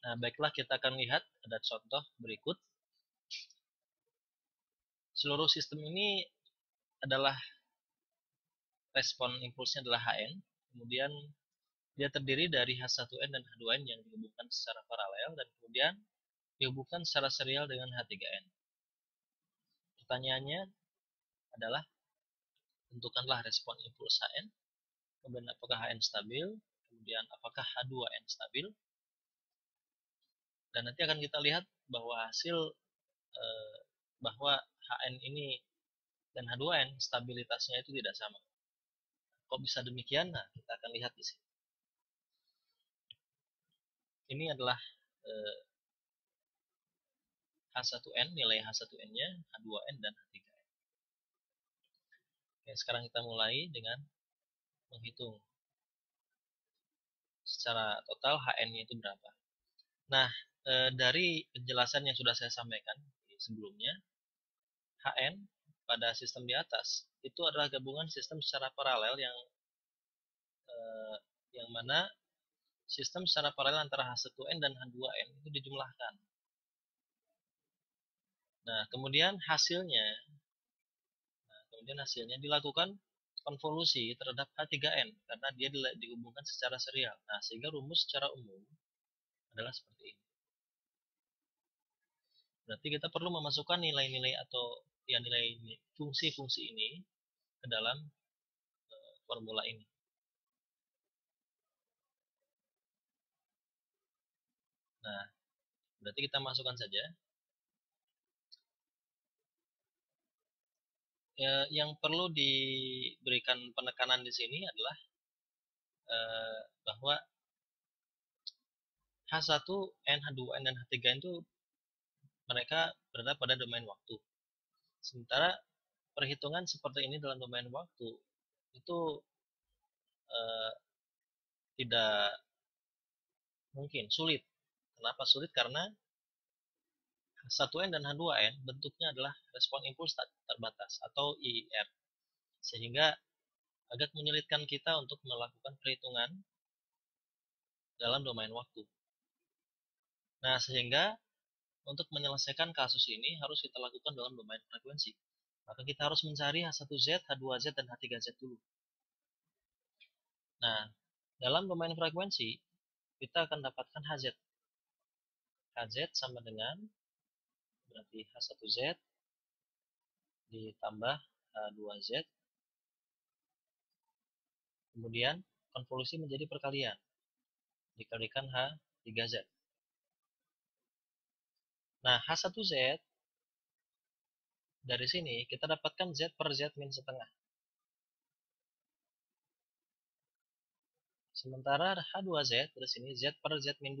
Nah, baiklah kita akan lihat ada contoh berikut. Seluruh sistem ini adalah respon impulsnya adalah Hn, kemudian dia terdiri dari H1N dan H2N yang dihubungkan secara paralel dan kemudian dihubungkan secara serial dengan H3N. Pertanyaannya adalah tentukanlah respon impuls Hn, kemudian apakah Hn stabil, kemudian apakah H2N stabil, dan nanti akan kita lihat bahwa hasil bahwa Hn ini dan H2N stabilitasnya itu tidak sama. Kok bisa demikian? Nah, kita akan lihat di sini. Ini adalah H1N, nilai H1N-nya, H2N, dan H3N. Oke, sekarang kita mulai dengan menghitung secara total Hn-nya itu berapa. Nah, dari penjelasan yang sudah saya sampaikan sebelumnya, Hn pada sistem di atas itu adalah gabungan sistem secara paralel yang mana sistem secara paralel antara H1N dan H2N itu dijumlahkan. Nah, kemudian hasilnya dilakukan konvolusi terhadap H3N karena dia dihubungkan secara serial. Nah, sehingga rumus secara umum adalah seperti ini. Berarti kita perlu memasukkan nilai-nilai atau ya nilai fungsi-fungsi ini ke dalam formula ini. Nah, berarti kita masukkan saja. Ya, yang perlu diberikan penekanan di sini adalah bahwa H1N, H2N, dan H3N itu mereka berada pada domain waktu. Sementara perhitungan seperti ini dalam domain waktu itu eh, tidak mungkin, sulit. Kenapa sulit? Karena H1N dan H2N bentuknya adalah respon impuls terbatas atau IIR. Sehingga agak menyulitkan kita untuk melakukan perhitungan dalam domain waktu. Nah, sehingga untuk menyelesaikan kasus ini harus kita lakukan dalam domain frekuensi. Maka kita harus mencari H1Z, H2Z, dan H3Z dulu. Nah, dalam domain frekuensi, kita akan dapatkan Hz. Hz sama dengan berarti H1Z ditambah H2Z, kemudian konvolusi menjadi perkalian, dikalikan H3Z. Nah, H1Z, dari sini kita dapatkan Z per Z min setengah. Sementara H2Z dari sini Z per Z min 2.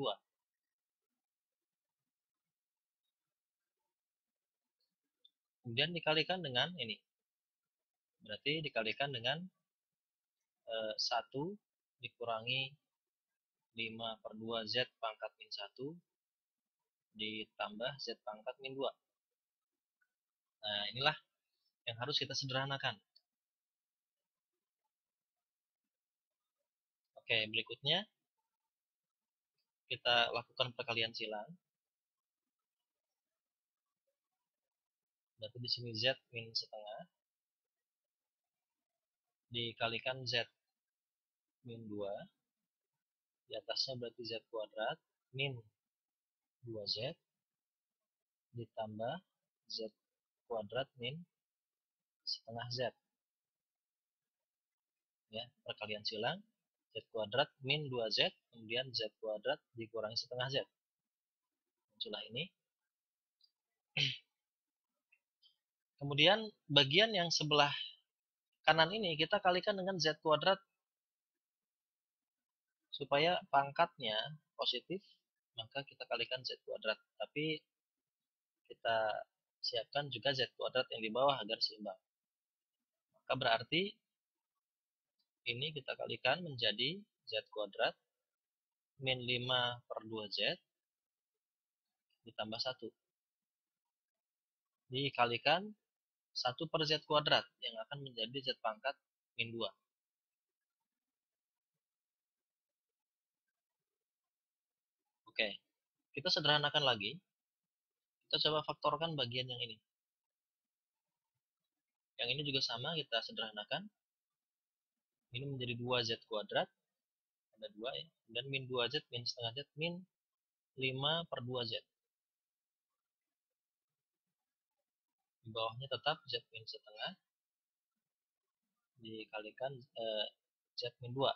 Kemudian dikalikan dengan ini. Berarti dikalikan dengan 1 dikurangi 5 per 2 Z pangkat min 1 ditambah Z pangkat min 2. Nah, inilah yang harus kita sederhanakan. Oke, berikutnya kita lakukan perkalian silang. Berarti di sini Z min setengah dikalikan Z min 2. Di atasnya berarti Z kuadrat min 2Z ditambah Z kuadrat min setengah Z. Ya, perkalian silang Z kuadrat min 2Z, kemudian Z kuadrat dikurangi setengah Z. Muncullah ini. Kemudian bagian yang sebelah kanan ini kita kalikan dengan Z kuadrat supaya pangkatnya positif, maka kita kalikan Z kuadrat. Tapi kita siapkan juga Z kuadrat yang di bawah agar seimbang. Maka berarti ini kita kalikan menjadi Z kuadrat min 5 per 2Z ditambah 1. Dikalikan 1 per Z kuadrat yang akan menjadi Z pangkat min 2. Oke. Kita sederhanakan lagi. Kita coba faktorkan bagian yang ini. Yang ini juga sama, kita sederhanakan. Ini menjadi 2Z kuadrat. Ada 2 ya. Dan min 2Z, min setengah Z, min 5 per 2Z. Di bawahnya tetap Z min setengah dikalikan Z min 2.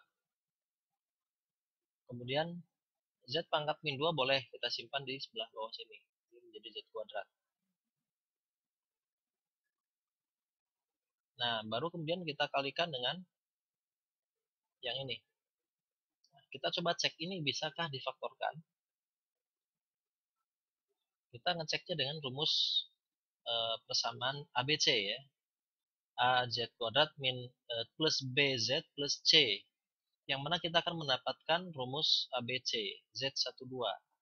Kemudian Z pangkat min 2 boleh kita simpan di sebelah bawah sini. Ini menjadi Z kuadrat. Nah, baru kemudian kita kalikan dengan yang ini. Nah, kita coba cek ini bisakah difaktorkan. Kita ngeceknya dengan rumus persamaan ABC ya. AZ kuadrat min plus BZ plus C. Yang mana kita akan mendapatkan rumus ABC Z12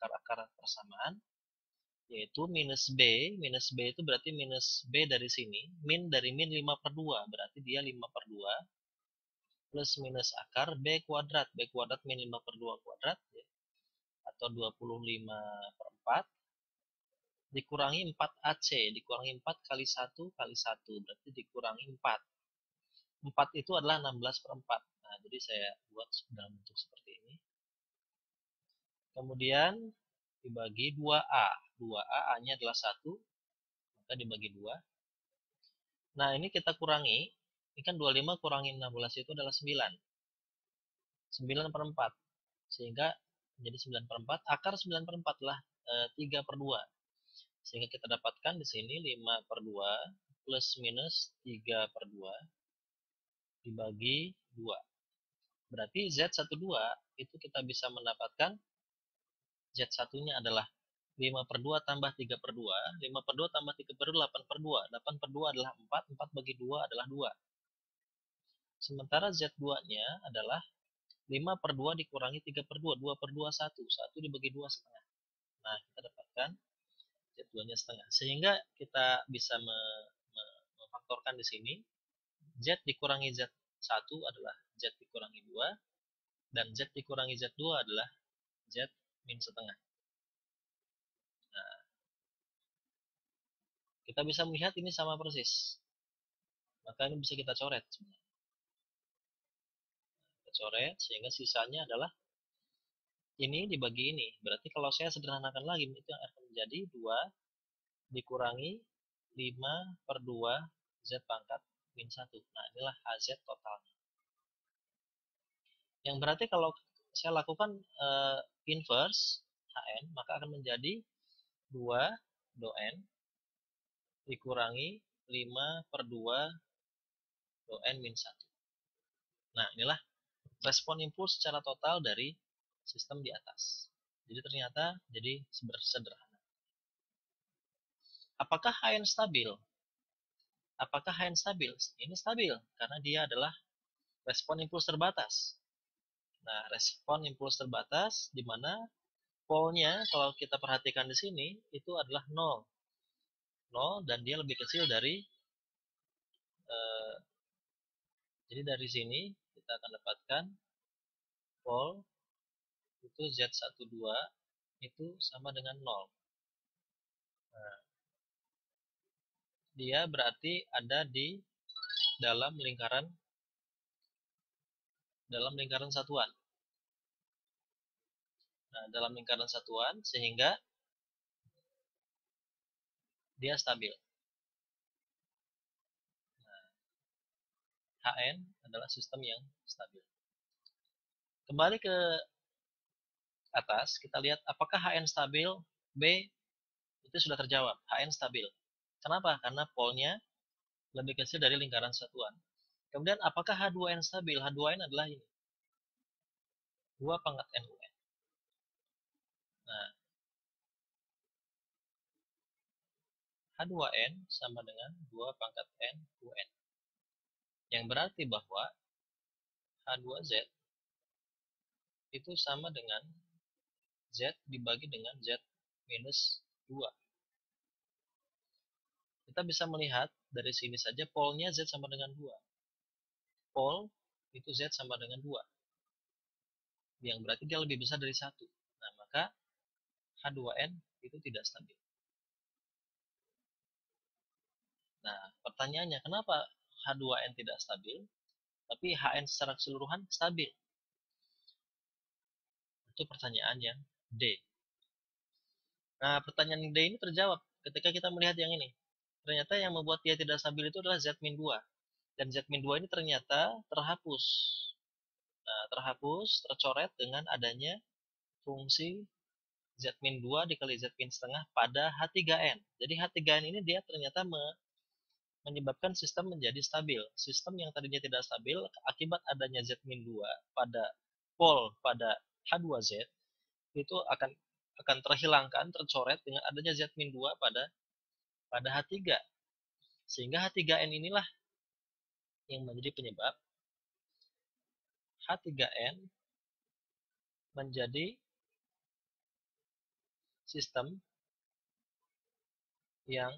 akar-akar persamaan, yaitu minus B itu berarti minus B dari sini, min dari min 5 per 2, berarti dia 5 per 2, plus minus akar B kuadrat min 5 per 2 kuadrat, ya, atau 25 per 4, dikurangi 4AC, dikurangi 4 kali 1 kali 1, berarti dikurangi 4. 4 itu adalah 16 per 4. Nah, jadi saya buat dalam bentuk seperti ini. Kemudian dibagi 2A. 2A, A-nya adalah 1, maka dibagi 2. Nah, ini kita kurangi. Ini kan 25 kurangi 16 itu adalah 9. 9 per 4. Sehingga menjadi 9 per 4. Akar 9 per 4 adalah 3 per 2. Sehingga kita dapatkan di sini 5 per 2 plus minus 3 per 2 dibagi 2. Berarti Z12 itu kita bisa mendapatkan Z1-nya adalah 5 per 2 tambah 3 per 2. 5 per 2 tambah 3 per 2, 8 per 2. 8 per 2 adalah 4. 4 bagi 2 adalah 2. Sementara Z2-nya adalah 5 per 2 dikurangi 3 per 2. 2 per 2, 1. 1 dibagi 2 setengah. Nah, kita dapatkan Z2-nya setengah. Sehingga kita bisa memfaktorkan di sini. Z dikurangi Z1 adalah Z dikurangi 2. Dan Z dikurangi Z2 adalah Z min setengah. Nah, kita bisa melihat ini sama persis. Maka ini bisa kita coret. Kita coret sehingga sisanya adalah ini dibagi ini. Berarti kalau saya sederhanakan lagi, itu akan menjadi 2 dikurangi 5 per 2 Z pangkat min 1. Nah, inilah HZ totalnya. Yang berarti kalau saya lakukan inverse HN, maka akan menjadi 2 do N dikurangi 5 per 2 do N min 1. Nah, inilah respon impuls secara total dari sistem di atas. Jadi ternyata jadi sederhana. Apakah HN stabil? Apakah HN stabil? Ini stabil karena dia adalah respon impuls terbatas. Nah, respon impuls terbatas di mana polnya kalau kita perhatikan di sini itu adalah 0. 0 dan dia lebih kecil dari jadi dari sini kita akan dapatkan pol itu Z12 itu sama dengan 0. Nah, dia berarti ada di dalam lingkaran satuan. Nah, dalam lingkaran satuan sehingga dia stabil. Nah, HN adalah sistem yang stabil. Kembali ke atas, kita lihat apakah HN stabil? B itu sudah terjawab, HN stabil. Kenapa? Karena polnya lebih kecil dari lingkaran satuan. Kemudian apakah H2N stabil? H2N adalah ini. 2 pangkat NUN. Nah, H2N sama dengan 2 pangkat NUN. Yang berarti bahwa H2Z itu sama dengan Z dibagi dengan Z minus 2. Kita bisa melihat dari sini saja polnya Z sama dengan 2. Pol itu Z sama dengan 2. Yang berarti dia lebih besar dari 1. Nah, maka H2N itu tidak stabil. Nah, pertanyaannya kenapa H2N tidak stabil, tapi HN secara keseluruhan stabil? Itu pertanyaan yang D. Nah, pertanyaan D ini terjawab ketika kita melihat yang ini. Ternyata yang membuat dia tidak stabil itu adalah Z-2. Dan Z-2 ini ternyata terhapus. Nah, terhapus, tercoret dengan adanya fungsi Z-2 dikali Z-setengah pada H3N. Jadi H3N ini dia ternyata menyebabkan sistem menjadi stabil. Sistem yang tadinya tidak stabil akibat adanya Z-2 pada pada H2Z itu akan terhilangkan, tercoret dengan adanya Z-2 pada H3. Sehingga H3N inilah yang menjadi penyebab H3N menjadi sistem yang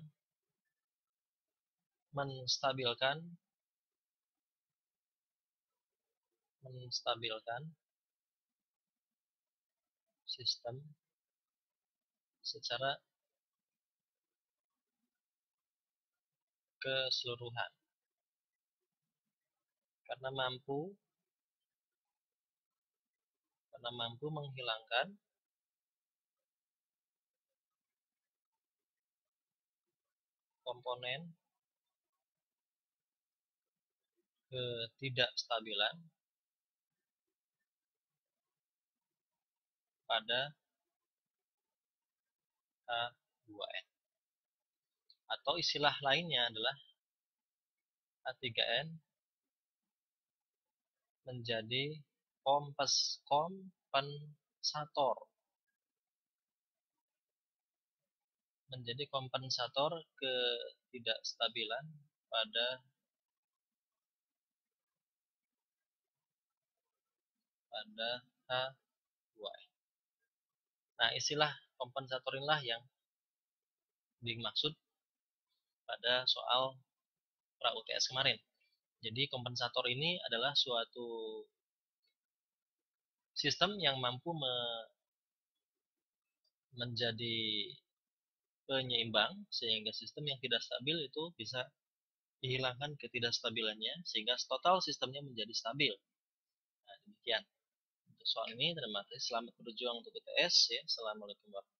menstabilkan sistem secara keseluruhan karena mampu menghilangkan komponen ketidakstabilan pada H2N. Atau istilah lainnya adalah H3N menjadi kompensator ketidakstabilan pada H2N. Nah, istilah kompensator inilah yang dimaksud pada soal pra-UTS kemarin. Jadi kompensator ini adalah suatu sistem yang mampu menjadi penyeimbang sehingga sistem yang tidak stabil itu bisa dihilangkan ketidakstabilannya sehingga total sistemnya menjadi stabil. Nah, demikian untuk soal ini. Terima kasih. Selamat berjuang untuk UTS ya. Assalamualaikum warahmatullahi wabarakatuh.